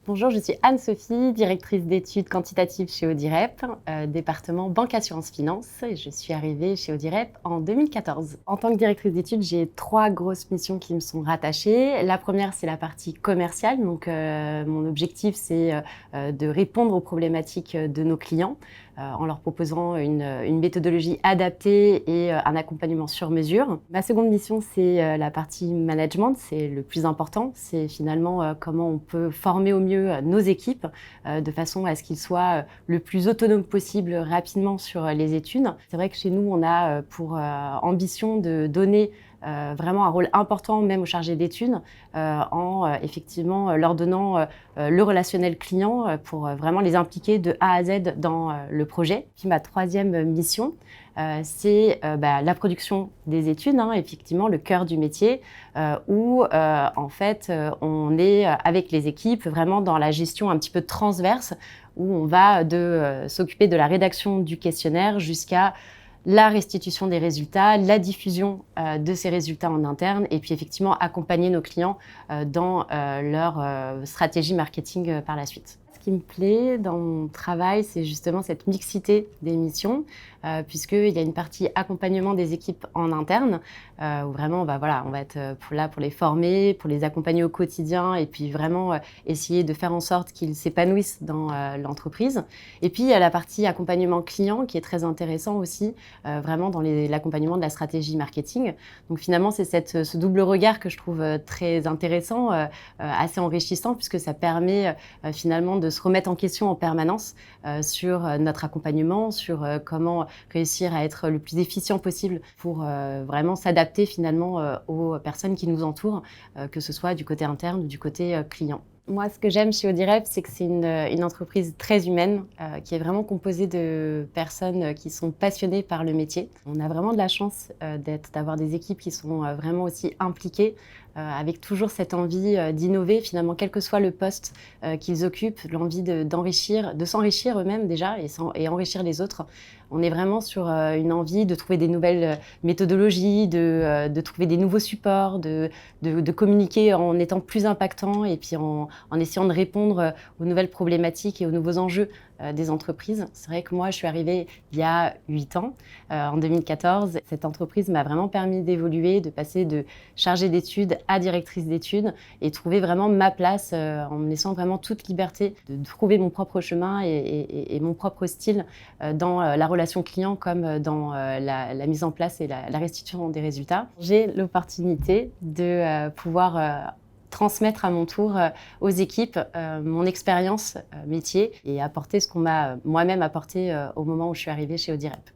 Bonjour, je suis Anne-Sophie, directrice d'études quantitatives chez Audirep, département Banque Assurance Finance. Et je suis arrivée chez Audirep en 2014. En tant que directrice d'études, j'ai 3 grosses missions qui me sont rattachées. La première, c'est la partie commerciale. Donc, mon objectif, c'est de répondre aux problématiques de nos clients en leur proposant une méthodologie adaptée et un accompagnement sur mesure. Ma seconde mission, c'est la partie management. C'est le plus important. C'est finalement comment on peut former au mieux nos équipes de façon à ce qu'ils soient le plus autonomes possible rapidement sur les études. C'est vrai que chez nous, on a pour ambition de donner vraiment un rôle important même aux chargés d'études en effectivement leur donnant le relationnel client pour vraiment les impliquer de A à Z dans le projet. Puis ma troisième mission, c'est la production des études, effectivement le cœur du métier, où en fait on est avec les équipes vraiment dans la gestion un petit peu transverse, où on va s'occuper de la rédaction du questionnaire jusqu'à la restitution des résultats, la diffusion de ces résultats en interne et puis effectivement accompagner nos clients dans leur stratégie marketing par la suite. Ce qui me plaît dans mon travail, c'est justement cette mixité des missions, puisqu'il y a une partie accompagnement des équipes en interne, où vraiment on va être là pour les former, pour les accompagner au quotidien et puis vraiment essayer de faire en sorte qu'ils s'épanouissent dans l'entreprise. Et puis il y a la partie accompagnement client qui est très intéressant aussi, vraiment dans l'accompagnement de la stratégie marketing. Donc finalement, c'est ce double regard que je trouve très intéressant, assez enrichissant, puisque ça permet finalement de se remettre en question en permanence sur notre accompagnement, sur comment réussir à être le plus efficient possible pour vraiment s'adapter finalement aux personnes qui nous entourent, que ce soit du côté interne ou du côté client. Moi, ce que j'aime chez Audirep, c'est que c'est une entreprise très humaine, qui est vraiment composée de personnes qui sont passionnées par le métier. On a vraiment de la chance d'avoir des équipes qui sont vraiment aussi impliquées, avec toujours cette envie d'innover, finalement, quel que soit le poste qu'ils occupent, l'envie d'enrichir, de s'enrichir eux-mêmes déjà et enrichir les autres. On est vraiment sur une envie de trouver des nouvelles méthodologies, de trouver des nouveaux supports, de communiquer en étant plus impactant et puis en essayant de répondre aux nouvelles problématiques et aux nouveaux enjeux des entreprises. C'est vrai que moi, je suis arrivée il y a 8 ans, en 2014. Cette entreprise m'a vraiment permis d'évoluer, de passer de chargée d'études à directrice d'études et trouver vraiment ma place en me laissant vraiment toute liberté de trouver mon propre chemin et mon propre style dans la relation client comme dans la mise en place et la restitution des résultats. J'ai l'opportunité de pouvoir transmettre à mon tour aux équipes mon expérience métier et apporter ce qu'on m'a moi-même apporté au moment où je suis arrivée chez Audirep.